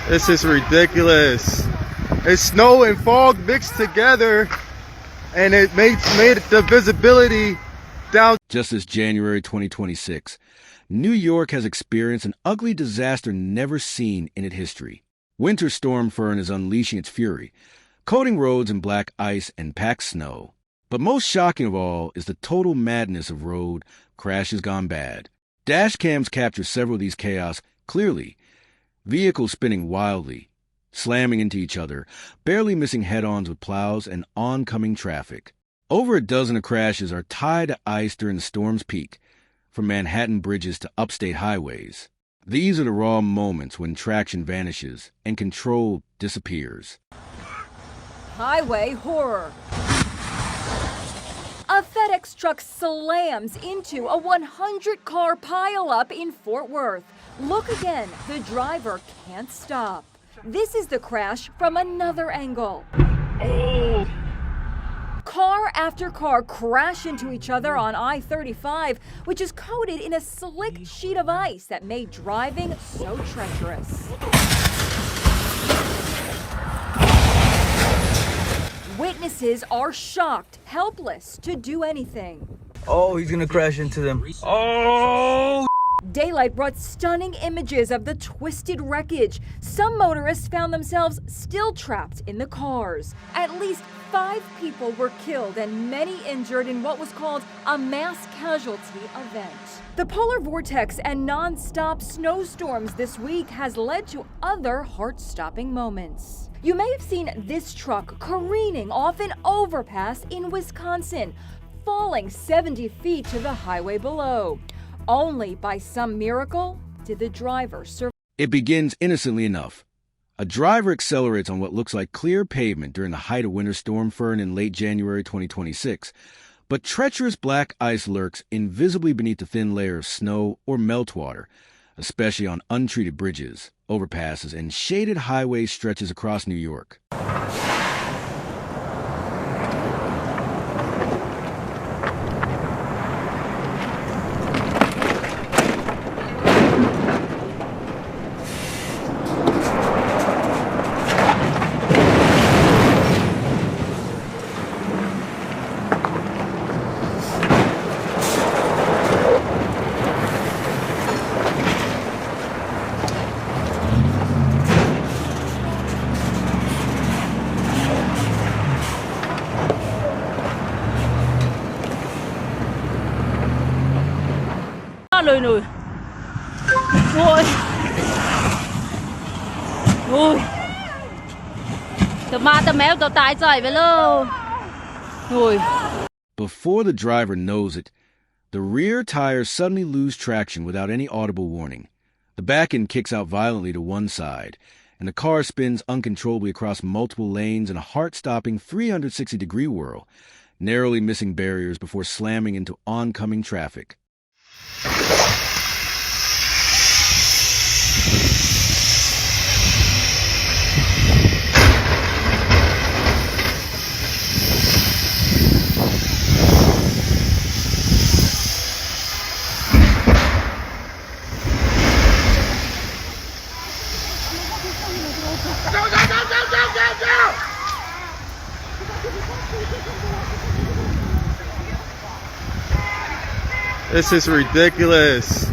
This is ridiculous. It's snow and fog mixed together, and it made the visibility down. Just this January 2026, New York has experienced an ugly disaster never seen in its history. Winter storm Fern is unleashing its fury, coating roads in black ice and packed snow. But most shocking of all is the total madness of road crashes gone bad. Dash cams capture several of these chaos clearly. Vehicles spinning wildly, slamming into each other, barely missing head-ons with plows and oncoming traffic. Over a dozen of crashes are tied to ice during the storm's peak, from Manhattan bridges to upstate highways. These are the raw moments when traction vanishes and control disappears. Highway horror. A FedEx truck slams into a 100-car pileup in Fort Worth. Look again, the driver can't stop. This is the crash from another angle. Oh. Car after car crash into each other on I-35, which is coated in a slick sheet of ice that made driving so treacherous. Witnesses are shocked, helpless to do anything. Oh, he's gonna crash into them. Oh! Daylight brought stunning images of the twisted wreckage. Some motorists found themselves still trapped in the cars. At least 5 people were killed and many injured in what was called a mass casualty event. The polar vortex and non-stop snowstorms this week has led to other heart-stopping moments. You may have seen this truck careening off an overpass in Wisconsin, falling 70 feet to the highway below. Only by some miracle did the driver survive. It begins innocently enough. A driver accelerates on what looks like clear pavement during the height of Winter Storm Fern in late January 2026, but treacherous black ice lurks invisibly beneath the thin layer of snow or meltwater, especially on untreated bridges, overpasses, and shaded highway stretches across New York. Lùi lùi. Ôi. Ôi. Tao ma tao méo tao tái trời vậy lô. Ôi. Before the driver knows it, the rear tires suddenly lose traction without any audible warning. The back end kicks out violently to one side, and the car spins uncontrollably across multiple lanes in a heart-stopping 360-degree whirl, narrowly missing barriers before slamming into oncoming traffic. This is ridiculous.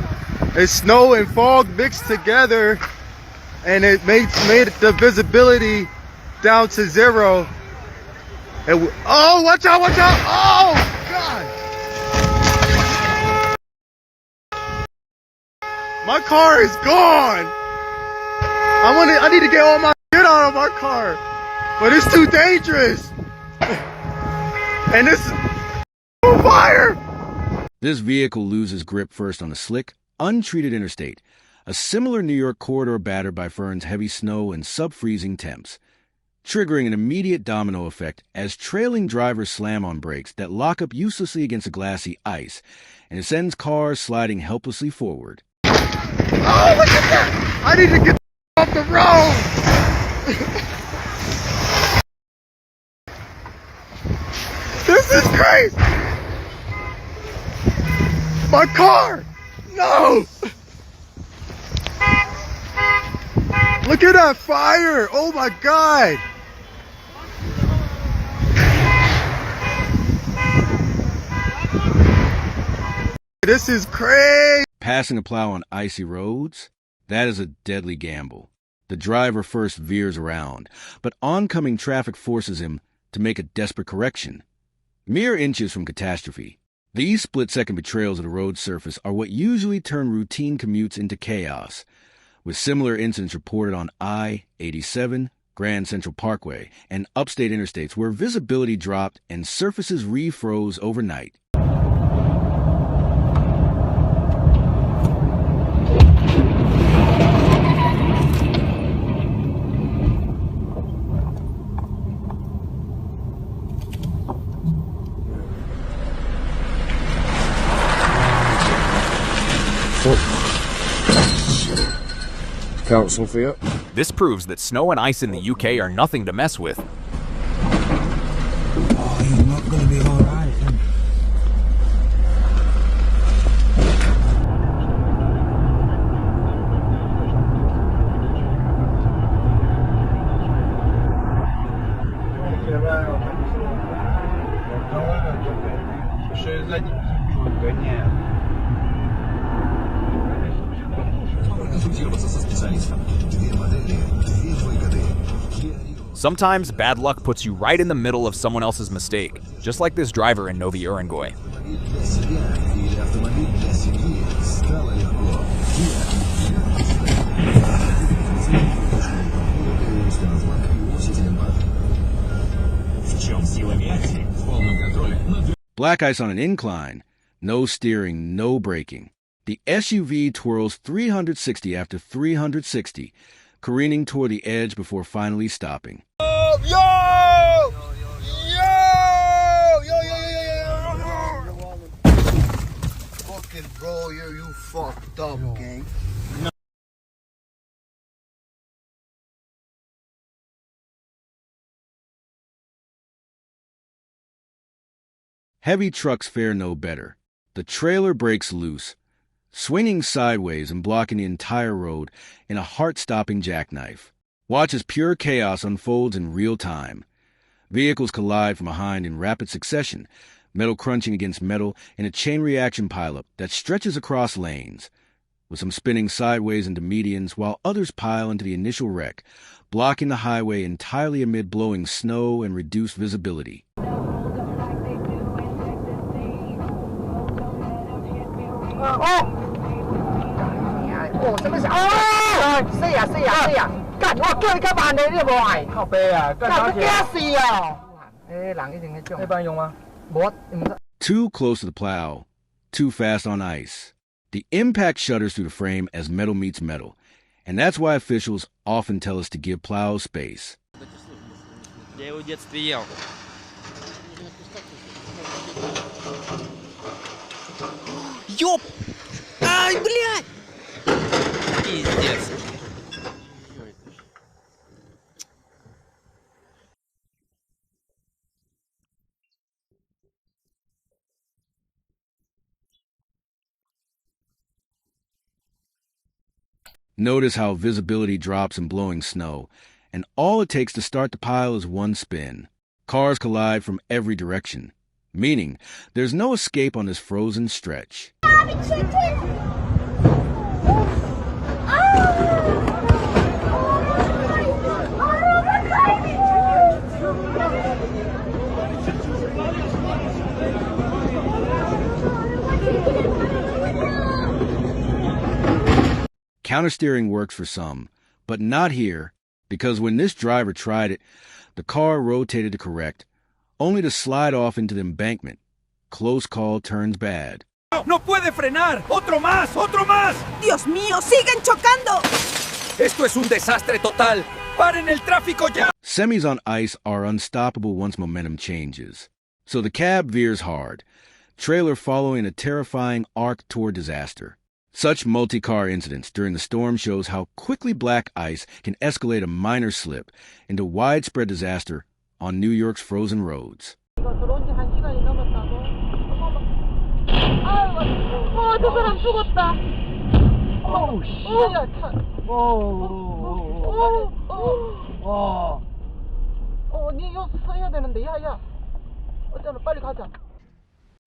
It's snow and fog mixed together, and it made the visibility down to 0. And oh, watch out, watch out. Oh, God. My car is gone. I need to get all my shit out of my car, but it's too dangerous. And this on fire. This vehicle loses grip first on a slick, untreated interstate, a similar New York corridor battered by Fern's heavy snow and sub-freezing temps, triggering an immediate domino effect as trailing drivers slam on brakes that lock up uselessly against the glassy ice, and it sends cars sliding helplessly forward. Oh, look at that! I need to get off the road! This is crazy! My car! No! Look at that fire! Oh my God! This is crazy! Passing a plow on icy roads? That is a deadly gamble. The driver first veers around, but oncoming traffic forces him to make a desperate correction. Mere inches from catastrophe, these split-second betrayals of the road surface are what usually turn routine commutes into chaos, with similar incidents reported on I-87, Grand Central Parkway, and upstate interstates where visibility dropped and surfaces refroze overnight. Council for you. This proves that snow and ice in the UK are nothing to mess with. Oh, he's not gonna be alright. Sometimes bad luck puts you right in the middle of someone else's mistake, just like this driver in Novi Urengoy. Black ice on an incline, no steering, no braking. The SUV twirls 360 after 360, careening toward the edge before finally stopping. Fucking bro, you fucked up, gang. Heavy trucks fare no better. The trailer breaks loose, swinging sideways and blocking the entire road in a heart-stopping jackknife. Watch as pure chaos unfolds in real time. Vehicles collide from behind in rapid succession, metal crunching against metal in a chain reaction pileup that stretches across lanes, with some spinning sideways into medians while others pile into the initial wreck, blocking the highway entirely amid blowing snow and reduced visibility. Too close to the plow, too fast on ice. The impact shudders through the frame as metal meets metal, and that's why officials often tell us to give plows space. Ёп! Ай, блядь! Пиздец. Notice how visibility drops in blowing snow, and all it takes to start the pile is one spin. Cars collide from every direction, meaning there's no escape on this frozen stretch. Countersteering works for some, but not here, because when this driver tried it, the car rotated to correct, only to slide off into the embankment. Close call turns bad. ¡No puede frenar! ¡Otro más! ¡Otro más! ¡Dios mío! ¡Siguen chocando! ¡Esto es un desastre total! ¡Paren el tráfico ya! Semis on ice are unstoppable once momentum changes. So the cab veers hard, trailer following a terrifying arc toward disaster. Such multi-car incidents during the storm shows how quickly black ice can escalate a minor slip into widespread disaster on New York's frozen roads.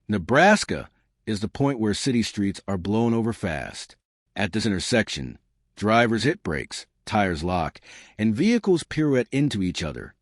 Nebraska is the point where city streets are blown over fast. At this intersection, drivers hit brakes, tires lock, and vehicles pirouette into each other.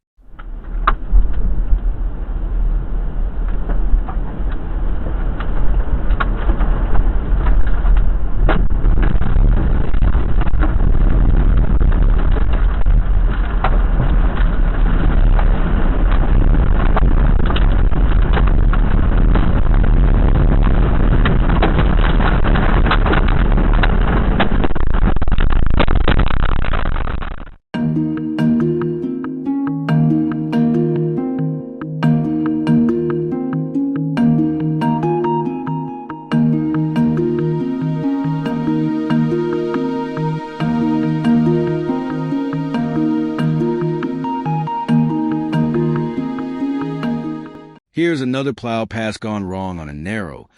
Here's another plow pass gone wrong on a narrow,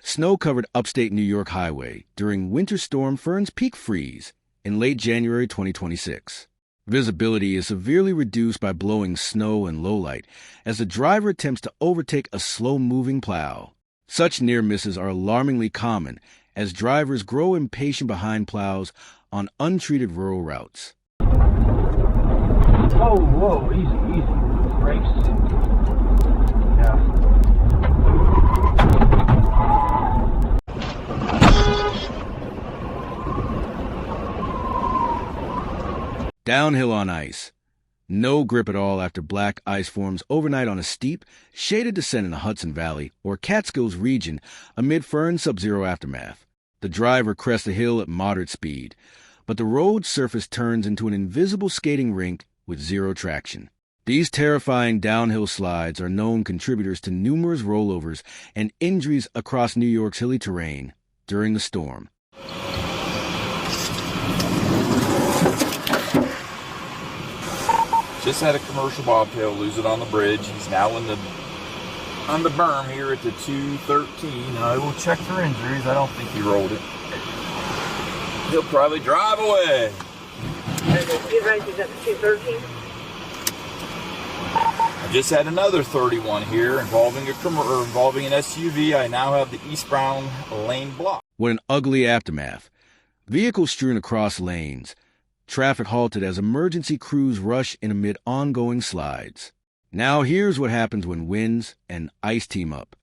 snow-covered upstate New York highway during Winter Storm Fern's peak freeze in late January 2026. Visibility is severely reduced by blowing snow and low light as the driver attempts to overtake a slow-moving plow. Such near misses are alarmingly common as drivers grow impatient behind plows on untreated rural routes. Whoa, easy. Brakes. Downhill on ice. No grip at all after black ice forms overnight on a steep, shaded descent in the Hudson Valley or Catskills region amid Fern's sub-zero aftermath. The driver crests the hill at moderate speed, but the road surface turns into an invisible skating rink with zero traction. These terrifying downhill slides are known contributors to numerous rollovers and injuries across New York's hilly terrain during the storm. Just had a commercial bobtail lose it on the bridge. He's now on the berm here at the 213. I will check for injuries. I don't think he rolled it. He'll probably drive away. Is at the 213? I just had another 31 here involving an SUV. I now have the eastbound lane blocked. What an ugly aftermath. Vehicles strewn across lanes. Traffic halted as emergency crews rush in amid ongoing slides. Now here's what happens when winds and ice team up.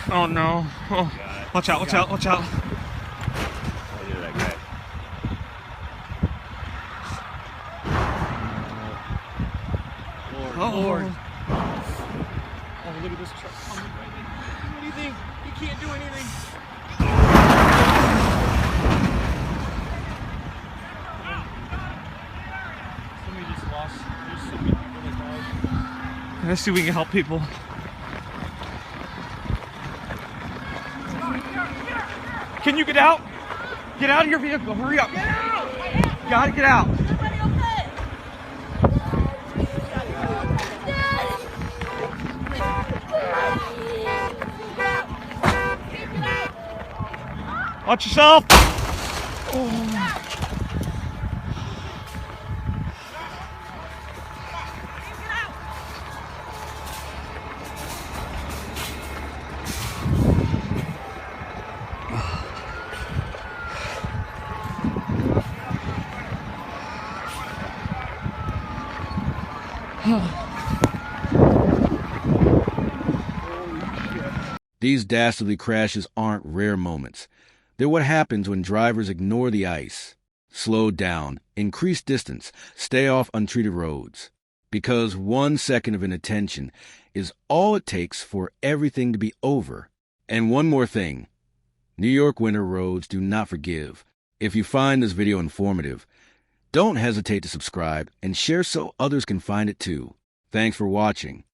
Oh no. Oh. Watch out. Lord. Oh, look at this truck coming right in. What do you think? You can't do anything. Somebody just lost. There's so many people that died. Let's see if we can help people. Can you get out? Get out of your vehicle. Hurry up. Get out. You gotta get out. Watch yourself. Oh. These dastardly crashes aren't rare moments. They're what happens when drivers ignore the ice, slow down, increase distance, stay off untreated roads. Because 1 second of inattention is all it takes for everything to be over. And one more thing. New York winter roads do not forgive. If you find this video informative, don't hesitate to subscribe and share so others can find it too. Thanks for watching.